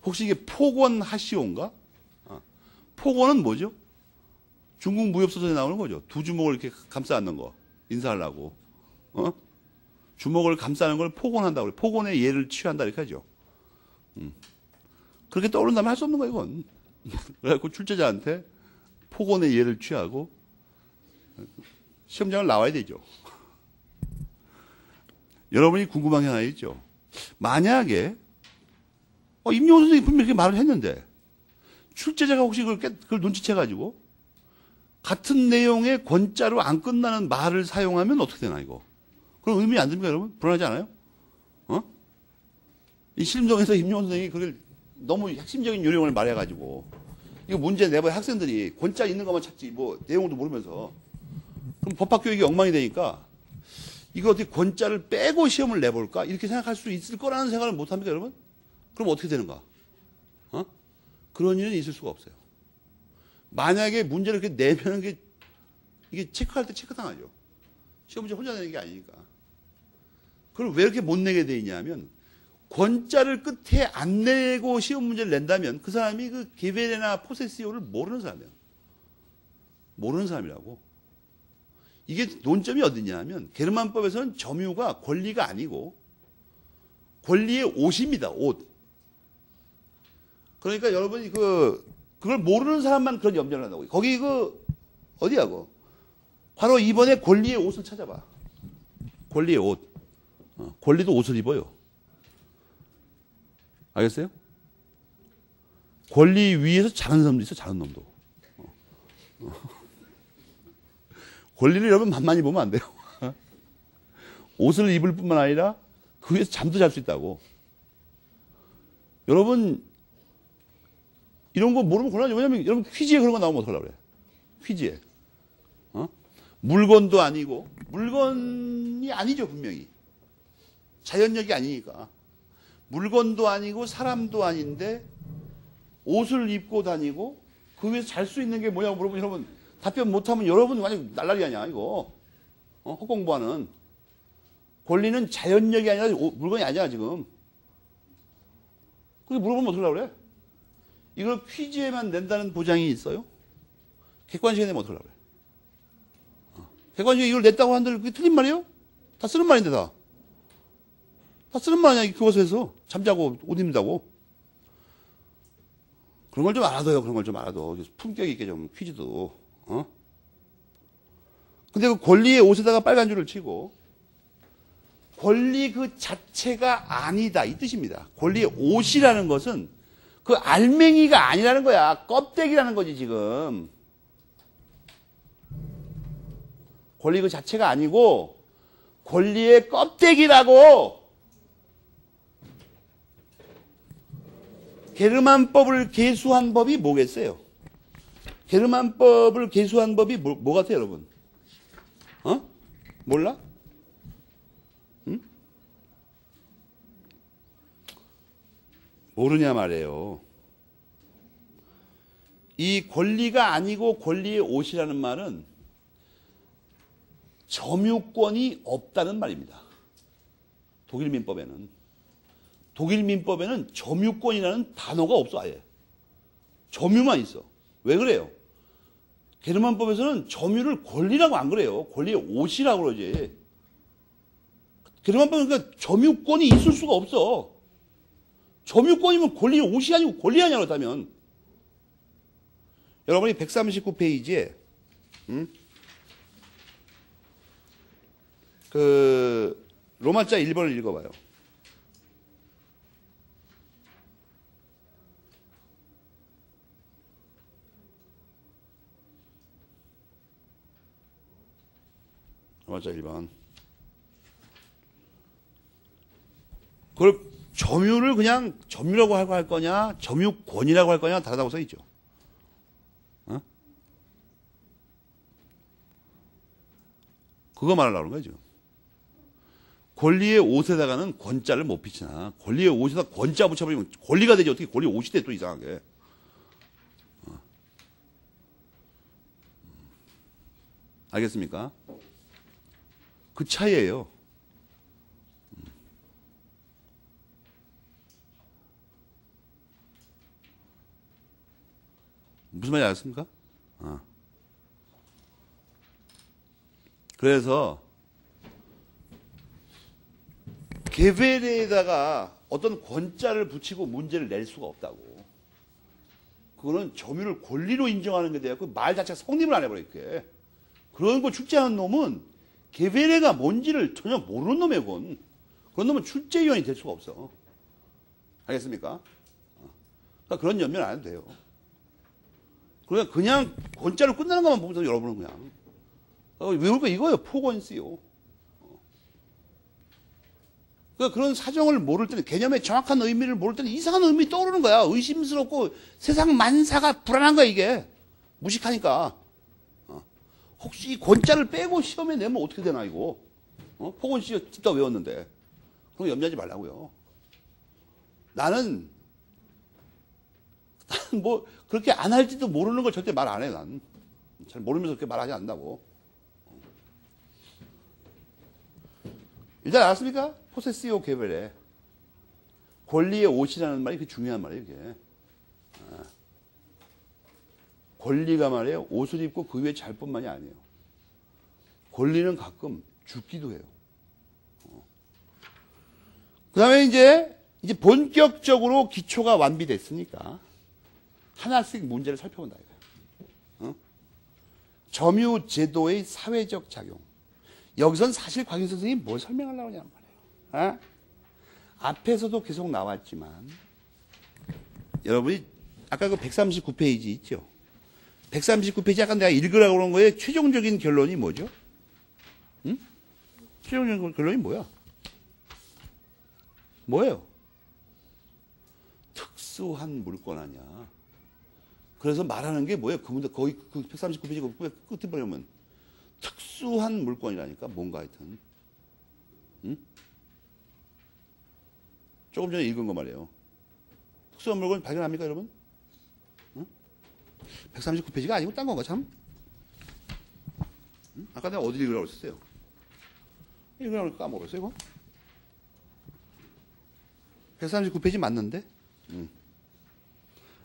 [SPEAKER 1] 혹시 이게 포건하시오인가? 포건은 뭐죠? 중국 무협소설에 나오는 거죠. 두 주먹을 이렇게 감싸 안는 거. 인사하려고. 주먹을 감싸는 걸 포건한다고 그래. 포건의 예를 취한다 이렇게 하죠. 그렇게 떠오른다면 할 수 없는 거야, 이건. 그래갖고 출제자한테 포건의 예를 취하고 시험장을 나와야 되죠. 여러분이 궁금한 게 하나 있죠. 만약에 임용호 선생님이 분명히 그렇게 말을 했는데 출제자가 혹시 그걸 눈치채가지고 같은 내용의 권자로 안 끝나는 말을 사용하면 어떻게 되나, 이거? 그럼 의미 안 듭니까, 여러분? 불안하지 않아요? 이 실험정에서 임용호 선생님이 그걸 너무 핵심적인 요령을 말해가지고 이거 문제 내봐야 학생들이 권자 있는 것만 찾지 뭐 내용도 모르면서 그럼 법학교육이 엉망이 되니까 이거 어떻게 권자를 빼고 시험을 내볼까? 이렇게 생각할 수 있을 거라는 생각을 못 합니까, 여러분? 그럼 어떻게 되는가? 그런 일은 있을 수가 없어요. 만약에 문제를 이렇게 내면 이게 체크할 때 체크당하죠. 시험 문제 혼자 내는 게 아니니까. 그걸 왜 이렇게 못 내게 돼 있냐면 권자를 끝에 안 내고 시험 문제를 낸다면 그 사람이 그 게베레나 포세시오를 모르는 사람이에요. 모르는 사람이라고. 이게 논점이 어디냐면 게르만법에서는 점유가 권리가 아니고 권리의 옷입니다. 옷. 그러니까 여러분이 그걸 모르는 사람만 그런 염려를 한다고. 거기 어디야, 바로 이번에 권리의 옷을 찾아봐. 권리의 옷. 권리도 옷을 입어요. 알겠어요? 권리 위에서 자는 사람도 있어, 자는 놈도. 권리를 여러분 만만히 보면 안 돼요. 옷을 입을 뿐만 아니라 그 위에서 잠도 잘 수 있다고. 여러분, 이런 거 모르면 곤란하죠. 왜냐면 여러분 퀴즈에 그런 거 나오면 어떡하려고 그래. 퀴즈에. 물건도 아니고, 물건이 아니죠, 분명히. 자연력이 아니니까. 물건도 아니고, 사람도 아닌데, 옷을 입고 다니고, 그 위에서 잘 수 있는 게 뭐냐고 물어보면 여러분, 답변 못하면 여러분 완전 날라리 아니야, 이거. 헛공부하는. 권리는 자연력이 아니라 물건이 아니야, 지금. 그렇게 물어보면 어떡하려고 그래? 이걸 퀴즈에만 낸다는 보장이 있어요? 객관식에 내면 어떡하려고 그래? 객관식에 이걸 냈다고 한들 그게 틀린 말이에요? 다 쓰는 말인데 다. 다 쓰는 말 아니야, 교과서에서. 잠자고 옷 입는다고. 그런 걸 좀 알아둬요, 그런 걸 좀 알아둬. 품격 있게 좀 퀴즈도. 근데 그 권리의 옷에다가 빨간 줄을 치고 권리 그 자체가 아니다, 이 뜻입니다. 권리의 옷이라는 것은 그 알맹이가 아니라는 거야. 껍데기라는 거지, 지금. 권리 그 자체가 아니고 권리의 껍데기라고. 게르만법을 개수한 법이 뭐겠어요? 게르만법을 개수한 법이 뭐 같아요, 여러분? 몰라? 응? 모르냐 말이에요. 이 권리가 아니고 권리의 옷이라는 말은 점유권이 없다는 말입니다. 독일 민법에는. 독일 민법에는 점유권이라는 단어가 없어, 아예. 점유만 있어. 왜 그래요? 게르만법에서는 점유를 권리라고 안 그래요. 권리의 옷이라고 그러지. 게르만법은 그러니까 점유권이 있을 수가 없어. 점유권이면 권리의 옷이 아니고 권리 아니야, 그렇다면. 여러분이 139페이지에, 로마자 1번을 읽어봐요. 로마자 1번. 그걸 점유를 그냥 점유라고 할 거냐, 점유권이라고 할 거냐 다르다고 써있죠. 그거 말하려고 그런 거예요, 지금. 권리의 옷에다가는 권자를 못 비치나. 권리의 옷에다 권자 붙여버리면 권리가 되지. 어떻게 권리의 옷이 돼, 또 이상하게. 알겠습니까? 그 차이예요. 무슨 말인지 알았습니까? 그래서 개벨에다가 어떤 권자를 붙이고 문제를 낼 수가 없다고. 그거는 점유를 권리로 인정하는 게 돼야 그 말 자체가 성립을 안 해버려, 이렇게. 그런 거 출제하는 놈은 개벨에가 뭔지를 전혀 모르는 놈이에요, 그건. 그런 놈은 출제위원이 될 수가 없어. 알겠습니까? 그러니까 그런 연면 안 해도 돼요. 그러니까 그냥 권자로 끝나는 것만 보면서 여러분은 그냥. 외울 거 이거예요. 포건씨요. 그러니까 그런 사정을 모를 때는, 개념의 정확한 의미를 모를 때는 이상한 의미 떠오르는 거야. 의심스럽고 세상 만사가 불안한 거야, 이게. 무식하니까. 혹시 이 권자를 빼고 시험에 내면 어떻게 되나, 이거. 포건씨 듣다 외웠는데. 그런 거 염려하지 말라고요. 나는 뭐 그렇게 안 할지도 모르는 걸 절대 말 안 해, 난. 잘 모르면서 그렇게 말하지 않는다고. 일단 알았습니까? 포세시오 개벨에 권리의 옷이라는 말이 그 중요한 말이에요, 이게. 권리가 말이에요, 옷을 입고 그 위에 잘 뿐만이 아니에요. 권리는 가끔 죽기도 해요. 그 다음에 이제 본격적으로 기초가 완비됐으니까 하나씩 문제를 살펴본다, 이거예요. 점유제도의 사회적 작용. 여기선 사실 곽윤 선생님이 뭘 설명하려고 하냐는 말이에요. 앞에서도 계속 나왔지만, 여러분이 아까 그 139페이지 있죠? 139페이지 약간 내가 읽으라고 그런 거에 최종적인 결론이 뭐죠? 최종적인 결론이 뭐야? 뭐예요? 특수한 물건 아니야. 그래서 말하는 게 뭐예요? 그 문제, 거의 그 139페이지 끝에 보면 특수한 물건이라니까, 뭔가 하여튼. 조금 전에 읽은 거 말이에요. 특수한 물건 발견합니까, 여러분? 139페이지가 아니고 딴 건가, 참? 아까 내가 어디 읽으라고 했었어요? 읽으라고 까먹었어요, 이거? 139페이지 맞는데?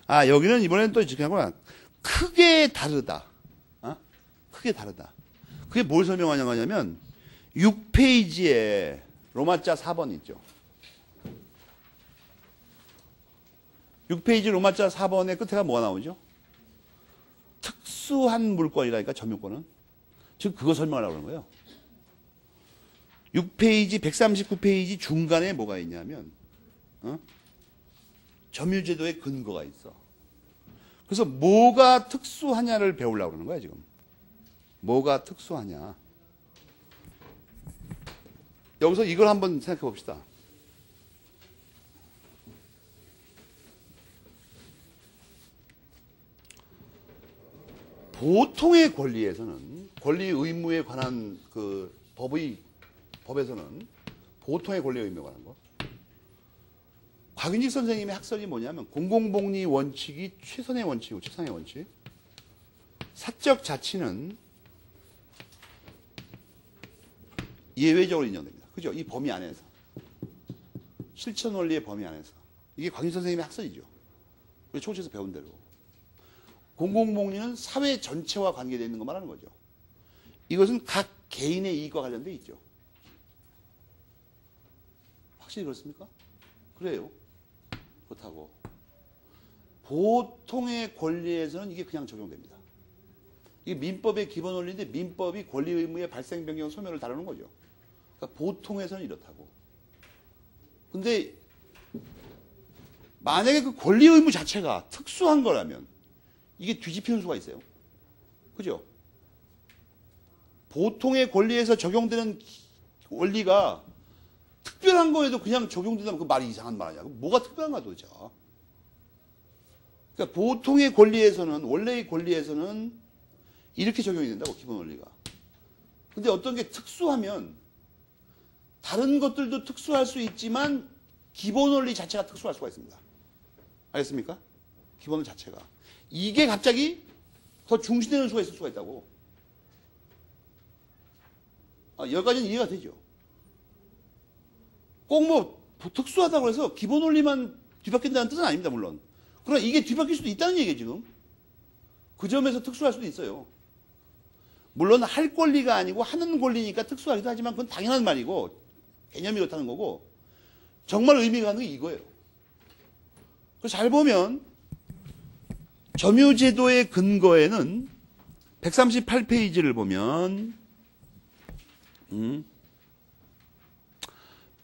[SPEAKER 1] 여기는 이번엔 또 중요한 거야. 크게 다르다. 크게 다르다. 그게 뭘 설명하냐면 6페이지에 로마자 4번 있죠. 6페이지 로마자 4번의 끝에가 뭐가 나오죠? 특수한 물건이라니까, 점유권은. 지금 그거 설명하려고 그러는 거예요. 6페이지, 139페이지 중간에 뭐가 있냐면 점유제도의 근거가 있어. 그래서 뭐가 특수하냐를 배우려고 그러는 거야, 지금. 뭐가 특수하냐. 여기서 이걸 한번 생각해 봅시다. 보통의 권리에서는 권리 의무에 관한 그 법에서는 보통의 권리 의무에 관한 거. 곽윤직 선생님의 학설이 뭐냐면 공공복리 원칙이 최선의 원칙이고 최상의 원칙. 사적 자치는 예외적으로 인정됩니다. 그죠? 이 범위 안에서. 실천 원리의 범위 안에서. 이게 곽윤직 선생님의 학설이죠. 우리 초고에서 배운 대로. 공공복리는 사회 전체와 관계되어 있는 거 말하는 거죠. 이것은 각 개인의 이익과 관련돼 있죠. 확실히 그렇습니까? 그래요. 그렇다고. 보통의 권리에서는 이게 그냥 적용됩니다. 이게 민법의 기본 원리인데 민법이 권리 의무의 발생, 변경, 소멸을 다루는 거죠. 그러니까 보통에서는 이렇다고. 근데 만약에 그 권리 의무 자체가 특수한 거라면 이게 뒤집히는 수가 있어요. 그죠? 보통의 권리에서 적용되는 원리가 특별한 거에도 그냥 적용된다면 그 말이 이상한 말 아니야. 뭐가 특별한가 도대체. 그러니까 보통의 권리에서는, 원래의 권리에서는 이렇게 적용이 된다고, 기본 원리가. 근데 어떤 게 특수하면 다른 것들도 특수할 수 있지만 기본 원리 자체가 특수할 수가 있습니다. 알겠습니까? 기본 원리 자체가. 이게 갑자기 더 중시되는 수가 있을 수가 있다고. 여기까지는 이해가 되죠. 꼭 뭐 특수하다고 해서 기본 원리만 뒤바뀐다는 뜻은 아닙니다, 물론. 그러나 이게 뒤바뀔 수도 있다는 얘기예요, 지금. 그 점에서 특수할 수도 있어요. 물론 할 권리가 아니고 하는 권리니까 특수하기도 하지만 그건 당연한 말이고 개념이 그렇다는 거고 정말 의미가 있는 게 이거예요. 그래서 잘 보면 점유제도의 근거에는 138페이지를 보면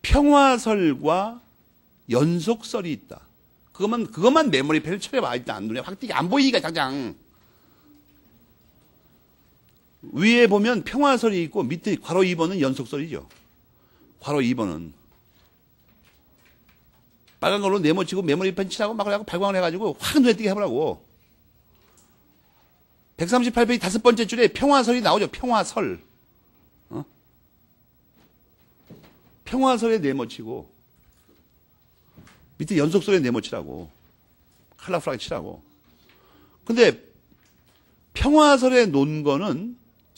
[SPEAKER 1] 평화설과 연속설이 있다. 그것만 메모리 펼쳐봐. 일단 눈에 확 띄게 안 보이니까 당장. 위에 보면 평화설이 있고 밑에 괄호 2번은 연속설이죠. 괄호 2번은 빨간 걸로 네모치고 메모리 펜치하고 막 하고 발광을 해가지고 확 눈에 띄게 해보라고. 138페이지 5번째 줄에 평화설이 나오죠. 평화설. 평화설에 네모치고 밑에 연속설에 네모치라고. 컬러풀하게 치라고. 근데 평화설에 놓은 거는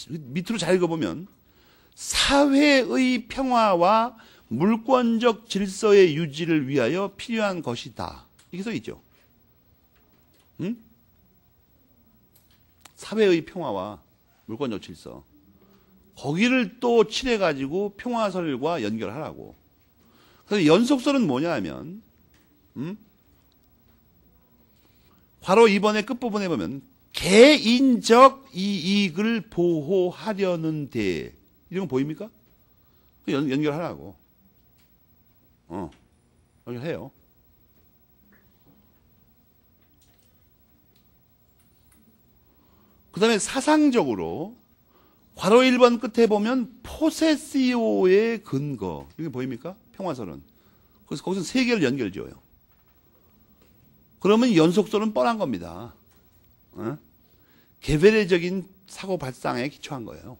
[SPEAKER 1] 밑으로 잘 읽어보면 사회의 평화와 물권적 질서의 유지를 위하여 필요한 것이다. 이게 써 있죠. 응? 사회의 평화와 물권적 질서. 거기를 또 칠해가지고 평화설과 연결하라고. 그래서 연속설은 뭐냐 하면, 바로 이번에 끝부분에 보면, 개인적 이익을 보호하려는 데. 이런 거 보입니까? 연결하라고. 연결해요. 그 다음에 사상적으로, 괄호 1번 끝에 보면 포세시오의 근거. 이게 보입니까? 평화설은. 그래서 거기서 세 개를 연결 지어요. 그러면 연속설은 뻔한 겁니다. 개별적인 사고 발상에 기초한 거예요.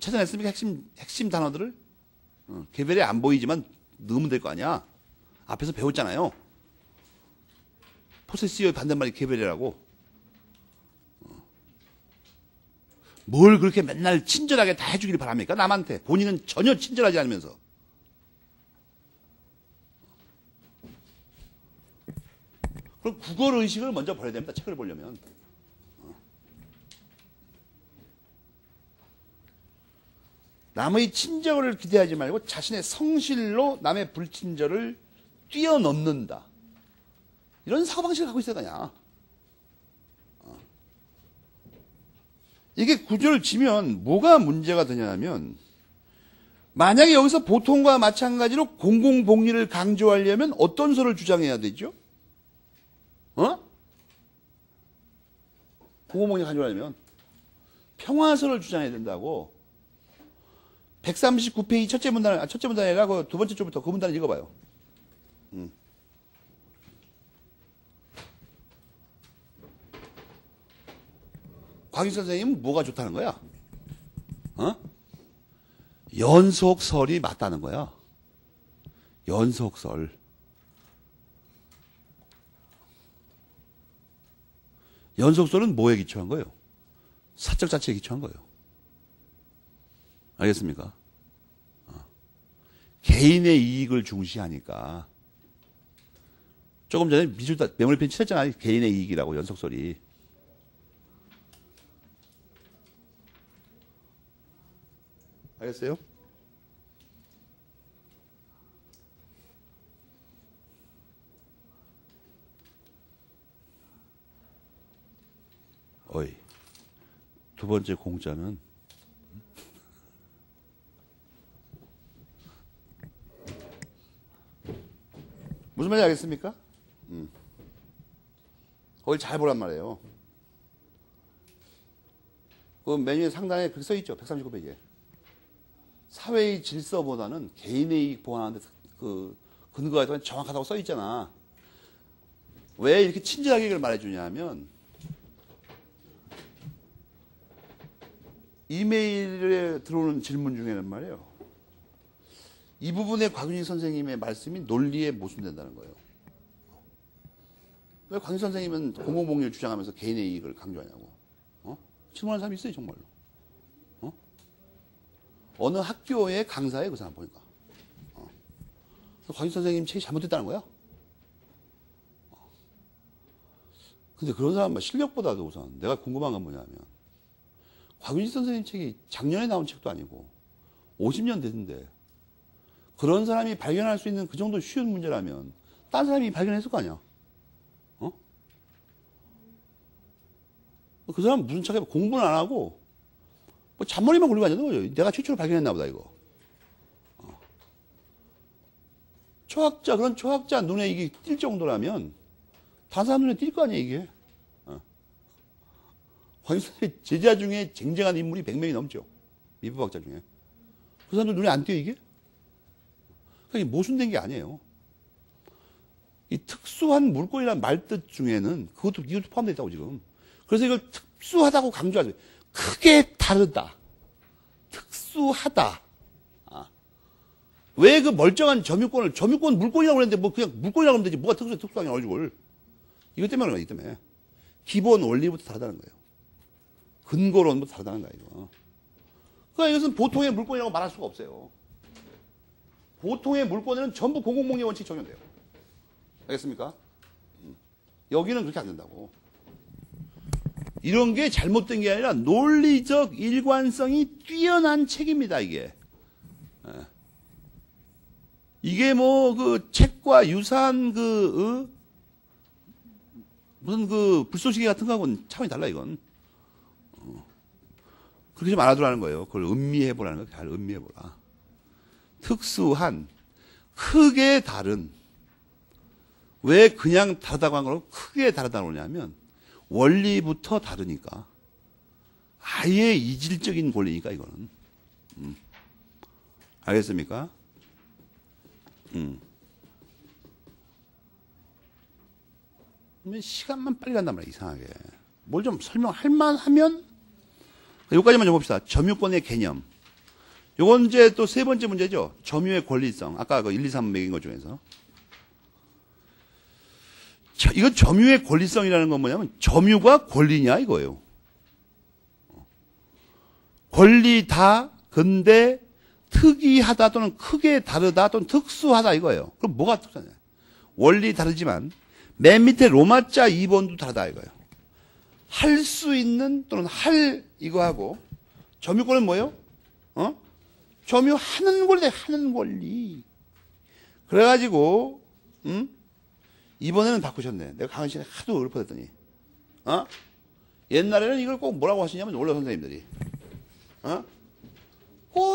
[SPEAKER 1] 찾아냈습니까? 핵심 단어들을? 개별에 안 보이지만 넣으면 될 거 아니야. 앞에서 배웠잖아요. 포세시오의 반대말이 개별이라고. 뭘 그렇게 맨날 친절하게 다 해주길 바랍니까? 남한테. 본인은 전혀 친절하지 않으면서. 그럼 국어의식을 먼저 버려야 됩니다. 책을 보려면. 남의 친절을 기대하지 말고 자신의 성실로 남의 불친절을 뛰어넘는다. 이런 사고방식을 갖고 있어야 되냐. 이게 구조를 지면 뭐가 문제가 되냐면 만약에 여기서 보통과 마찬가지로 공공복리를 강조하려면 어떤 설을 주장해야 되죠? 공공복리 강조하려면 평화설을 주장해야 된다고. 139페이지 첫째 문단이 아니라 그 두 번째 줄부터 그 문단을 읽어봐요. 곽윤 선생님은 뭐가 좋다는 거야? 연속설이 맞다는 거야. 연속설. 연속설은 뭐에 기초한 거예요? 사적 자체에 기초한 거예요. 알겠습니까? 개인의 이익을 중시하니까. 조금 전에 미술다 메모리펜 칠했잖아요. 개인의 이익이라고 연속설이. 알겠어요? 어이. 두 번째 공짜는 무슨 말인지 알겠습니까? 거기 잘 보란 말이에요. 그 메뉴의 상단에 그렇게 써있죠. 139페이지에. 사회의 질서보다는 개인의 이익 보완하는데 그 근거가 정확하다고 써있잖아. 왜 이렇게 친절하게 이걸 말해주냐 하면 이메일에 들어오는 질문 중에는 말이에요. 이 부분에 곽윤희 선생님의 말씀이 논리에 모순된다는 거예요. 왜 곽윤희 선생님은 공공복리를 주장하면서 개인의 이익을 강조하냐고. 질문하는 사람이 있어요, 정말로. 어느 학교의 강사에 그 사람 보니까. 곽윤희 선생님 책이 잘못됐다는 거야. 근데 그런 사람은 실력보다도 우선 내가 궁금한 건 뭐냐면 곽윤희 선생님 책이 작년에 나온 책도 아니고 50년 됐는데 그런 사람이 발견할 수 있는 그 정도 쉬운 문제라면 다른 사람이 발견했을 거 아니야. 그 사람 무슨 책에 공부는 안 하고 뭐 잔머리만 굴리고 앉아도 내가 최초로 발견했나 보다 이거. 초학자 그런 초학자 눈에 이게 띌 정도라면 다른 사람 눈에 띌 거 아니야 이게. 곽윤선의 제자 중에 쟁쟁한 인물이 100명이 넘죠. 미법학자 중에. 그 사람들 눈에 안 띄어 이게? 그러니까 모순된 게 아니에요. 이 특수한 물건이라는 말뜻 중에는 이것도 포함되어 있다고 지금. 그래서 이걸 특수하다고 강조하죠. 크게 다르다. 특수하다. 왜 그 멀쩡한 점유권 물건이라고 그랬는데 뭐 그냥 물건이라고 하면 되지. 뭐가 특수하게 나오지. 이것 때문에 그런 거기 때문에. 기본 원리부터 다르다는 거예요. 근거론부터 다르다는 거야, 이거. 그러니까 이것은 보통의 물건이라고 말할 수가 없어요. 보통의 물건에는 전부 공공복리 원칙이 적용돼요. 알겠습니까? 여기는 그렇게 안 된다고. 이런 게 잘못된 게 아니라 논리적 일관성이 뛰어난 책입니다, 이게. 이게 뭐, 그, 책과 유사한 무슨 불쏘시개 같은 거하고는 차원이 달라, 이건. 그렇게 좀 알아두라는 거예요. 그걸 음미해보라는 거예요. 잘 음미해보라. 특수한, 크게 다른, 왜 그냥 다르다고 한 걸 크게 다르다고 그러냐면, 원리부터 다르니까. 아예 이질적인 권리니까, 이거는. 알겠습니까? 시간만 빨리 간단 말이야, 이상하게. 뭘 좀 설명할 만하면, 여기까지만 좀 봅시다. 점유권의 개념. 요건 이제 또 세 번째 문제죠. 점유의 권리성. 아까 그 1, 2, 3 매긴 것 중에서. 이건 점유의 권리성이라는 건 뭐냐면, 점유가 권리냐, 이거예요. 권리다, 근데, 특이하다 또는 크게 다르다 또는 특수하다 이거예요. 그럼 뭐가 특수하냐? 원리 다르지만 맨 밑에 로마자 2번도 다르다 이거예요. 할 수 있는 또는 할 이거하고 점유권은 뭐예요? 점유하는 권리다. 하는 권리. 그래가지고 이번에는 바꾸셨네. 내가 강한 시간에 하도 읊어댔더니 옛날에는 이걸 꼭 뭐라고 하시냐면 원래 선생님들이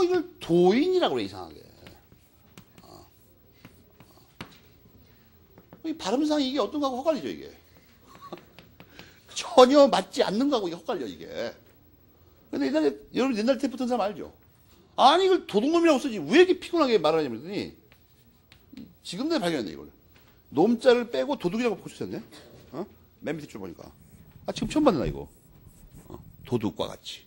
[SPEAKER 1] 이걸 도인이라고 그래, 이상하게. 이 발음상 이게 어떤 거하고 헷갈리죠, 이게. 전혀 맞지 않는 거하고 이게 헷갈려, 이게. 근데 여러분 옛날에 탭 붙은 사람 알죠? 아니, 이걸 도둑놈이라고 쓰지. 왜 이렇게 피곤하게 말하냐면 그랬더니, 지금 내가 발견했네, 이걸. 놈자를 빼고 도둑이라고 고쳤었네? 맨 밑에 줄 보니까. 지금 처음 봤나, 이거. 도둑과 같이.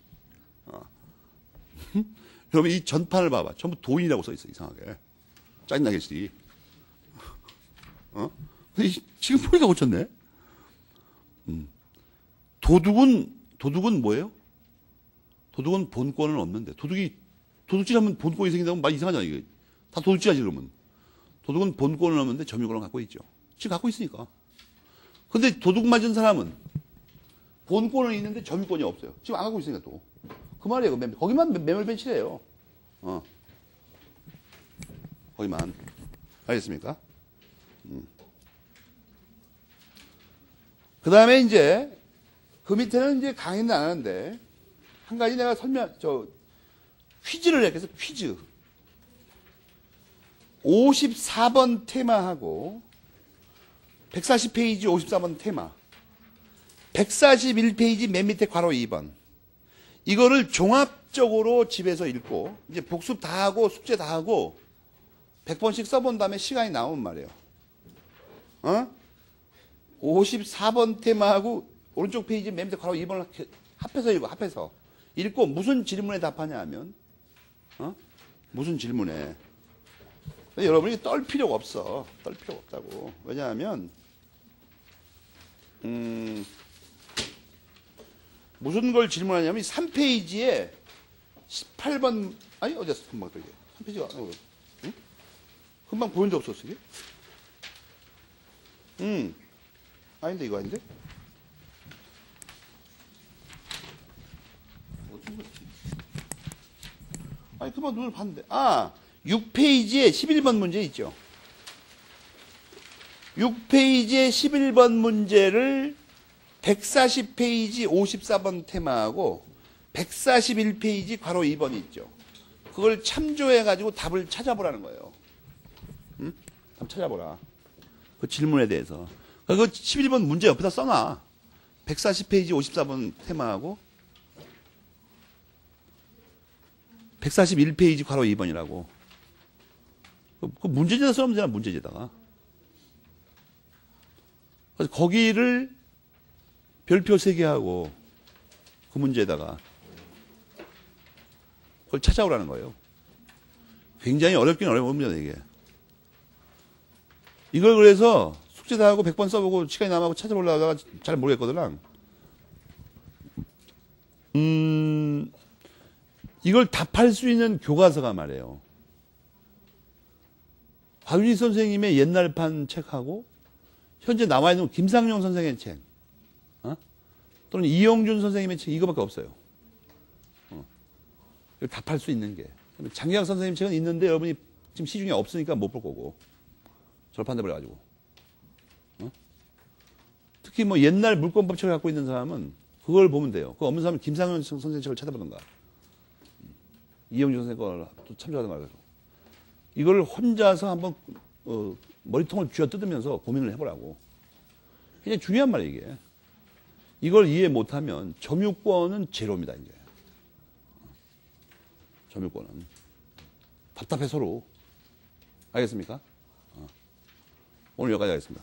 [SPEAKER 1] 여러분 이 전판을 봐봐. 전부 도인이라고 써 있어 이상하게. 짜증나겠지. 지금 보니까 고쳤네. 도둑은 뭐예요? 도둑은 본권은 없는데 도둑질하면 본권이 생긴다고 말 이상하잖아 이게. 다 도둑질하지 그러면. 도둑은 본권은 없는데 점유권을 갖고 있죠. 지금 갖고 있으니까. 근데 도둑 맞은 사람은 본권은 있는데 점유권이 없어요. 지금 안 갖고 있으니까 또. 그 말이에요. 거기만 매몰벤치래요. 거기만. 알겠습니까? 그 다음에 이제, 그 밑에는 이제 강의는 안 하는데, 한 가지 내가 퀴즈를 했겠어, 퀴즈. 54번 테마하고, 140페이지 54번 테마. 141페이지 맨 밑에 괄호 2번. 이거를 종합적으로 집에서 읽고, 이제 복습 다 하고, 숙제 다 하고, 100번씩 써본 다음에 시간이 나오면 말이에요. 54번 테마하고, 오른쪽 페이지 맨 밑에 괄호 2번을 합해서 읽어, 합해서. 읽고, 무슨 질문에 답하냐 하면, 무슨 질문에. 여러분이 떨 필요가 없어. 떨 필요가 없다고. 왜냐하면, 무슨 걸 질문하냐면 3페이지에 18번 아니 어디였어 금방 또 이게 3페이지가 응? 금방 보인 적 없었어 이게? 아닌데 이거 아닌데? 어떤 거지? 아니 금방 눈을 봤는데 6페이지에 11번 문제 있죠. 6페이지에 11번 문제를 140페이지 54번 테마하고 141페이지 괄호 2번이 있죠. 그걸 참조해가지고 답을 찾아보라는 거예요. 답 찾아보라. 그 질문에 대해서. 그 11번 문제 옆에다 써놔. 140페이지 54번 테마하고 141페이지 괄호 2번이라고. 그 문제지에다 써면 되나, 문제지에다가. 그래서 거기를 별표 3개 하고 그 문제에다가 그걸 찾아오라는 거예요. 굉장히 어렵긴 어려운 문제다 이게. 이걸 그래서 숙제 다 하고 100번 써보고 시간이 남아고 찾아보려다가 잘 모르겠거든. 이걸 답할 수 있는 교과서가 말이에요. 박윤희 선생님의 옛날판 책하고 현재 나와 있는 김상용 선생의 책, 또는 이영준 선생님의 책 이거밖에 없어요. 이걸 답할 수 있는 게. 장기학 선생님 책은 있는데 여러분이 지금 시중에 없으니까 못 볼 거고 절판돼 버려가지고. 특히 뭐 옛날 물권법 책을 갖고 있는 사람은 그걸 보면 돼요. 그거 없는 사람은 김상용 선생님 책을 찾아보던가. 이영준 선생님 걸 또 참조하든 말고. 이걸 혼자서 한번 머리통을 쥐어 뜯으면서 고민을 해보라고. 굉장히 중요한 말이에요 이게. 이걸 이해 못하면 점유권은 제로입니다 이제. 점유권은 답답해 서로. 알겠습니까? 오늘 여기까지 하겠습니다.